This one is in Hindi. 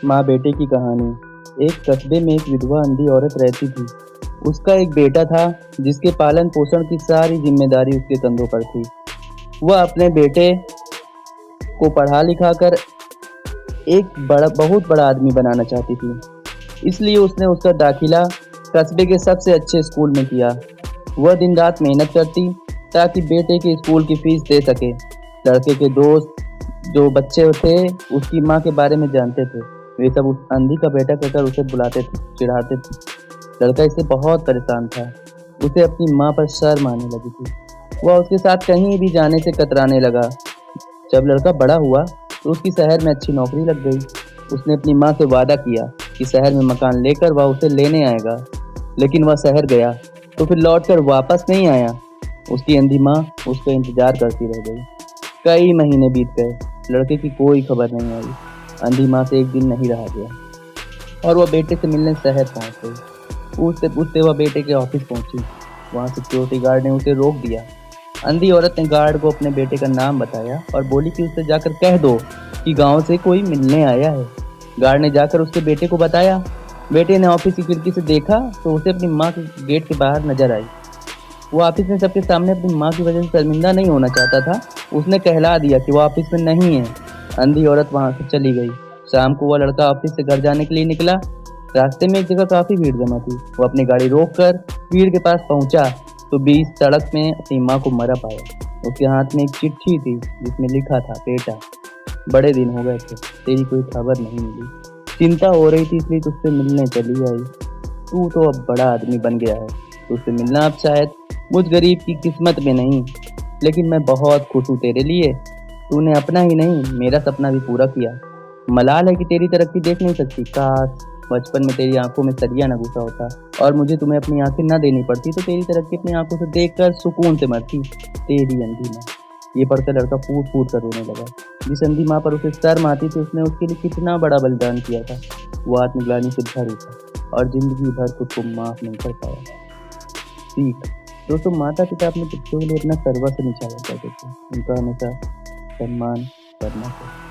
माँ बेटे की कहानी। एक कस्बे में एक विधवा अंधी औरत रहती थी। उसका एक बेटा था जिसके पालन पोषण की सारी जिम्मेदारी उसके कंधों पर थी। वह अपने बेटे को पढ़ा लिखा कर एक बहुत बड़ा आदमी बनाना चाहती थी। इसलिए उसने उसका दाखिला कस्बे के सबसे अच्छे स्कूल में किया। वह दिन रात मेहनत करती ताकि बेटे के स्कूल की फीस दे सके। लड़के के दोस्त जो बच्चे थे उसकी माँ के बारे में जानते थे। वे सब उस अंधी का बेटा कहकर उसे बुलाते थे, चिढ़ाते थे। लड़का इससे बहुत परेशान था। उसे अपनी माँ पर शर्म आने लगी थी। वह उसके साथ कहीं भी जाने से कतराने लगा। जब लड़का बड़ा हुआ तो उसकी शहर में अच्छी नौकरी लग गई। उसने अपनी माँ से वादा किया कि शहर में मकान लेकर वह उसे लेने आएगा। लेकिन वह शहर गया तो फिर लौटकर वापस नहीं आया। उसकी अंधी माँ उसका इंतजार करती रह गई। कई महीने बीत गए, लड़के की कोई खबर नहीं आई। अंधी माँ से एक दिन नहीं रहा गया और वह बेटे से मिलने शहर पहुंच गई। पूछते पूछते वह बेटे के ऑफिस पहुंची। वहां सिक्योरिटी गार्ड ने उसे रोक दिया। अंधी औरत ने गार्ड को अपने बेटे का नाम बताया और बोली कि उससे जाकर कह दो कि गांव से कोई मिलने आया है। गार्ड ने जाकर उसके बेटे को बताया। बेटे ने ऑफिस की खिड़की से देखा तो उसे अपनी माँ के गेट के बाहर नजर आई। वो ऑफिस में सबके सामने अपनी माँ की वजह से शर्मिंदा नहीं होना चाहता था। उसने कहला दिया कि वो ऑफिस में नहीं है। अंधी औरत वहां से चली गई। शाम को वह लड़का ऑफिस से घर जाने के लिए निकला। रास्ते में एक जगह काफी भीड़ जमा थी। वो अपनी गाड़ी रोककर भीड़ के पास पहुंचा तो बीच सड़क में अपनी माँ को मरा पाया। उसके हाथ में एक चिट्ठी थी जिसमें लिखा था, बेटा बड़े दिन हो गए थे, तेरी कोई खबर नहीं मिली। चिंता हो रही थी इसलिए तुझसे मिलने चली आई। तू तो अब बड़ा आदमी बन गया है, तुझसे मिलना अब शायद मुझ गरीब की किस्मत में नहीं, लेकिन मैं बहुत खुश हूँ तेरे लिए। तूने अपना ही नहीं मेरा सपना भी पूरा किया। मलाल है कि तेरी तरक्की देख नहीं सकती। काश बचपन में तेरी आंखों में सरिया न घुसा होता और मुझे तुम्हें अपनी आंखें न देनी पड़ती तो तेरी तरक्की अपनी आंखों से देखकर सुकून से मरती। तेरी अंधी माँ। ये पढ़कर लड़का फूट फूट कर रोने लगा। जिस अंधी माँ पर उसे शर्म आती थी उसने उसके लिए कितना बड़ा बलिदान किया था। वो आत्मग्लानि से भर उठा और जिंदगी भर खुद को माफ नहीं कर पाया। सीख। दोस्तों, माता पिता अपने बच्चों के लिए अपना सर्वस्व निछावर करते थे। उनका हमेशा सम्मान करना चाहिए।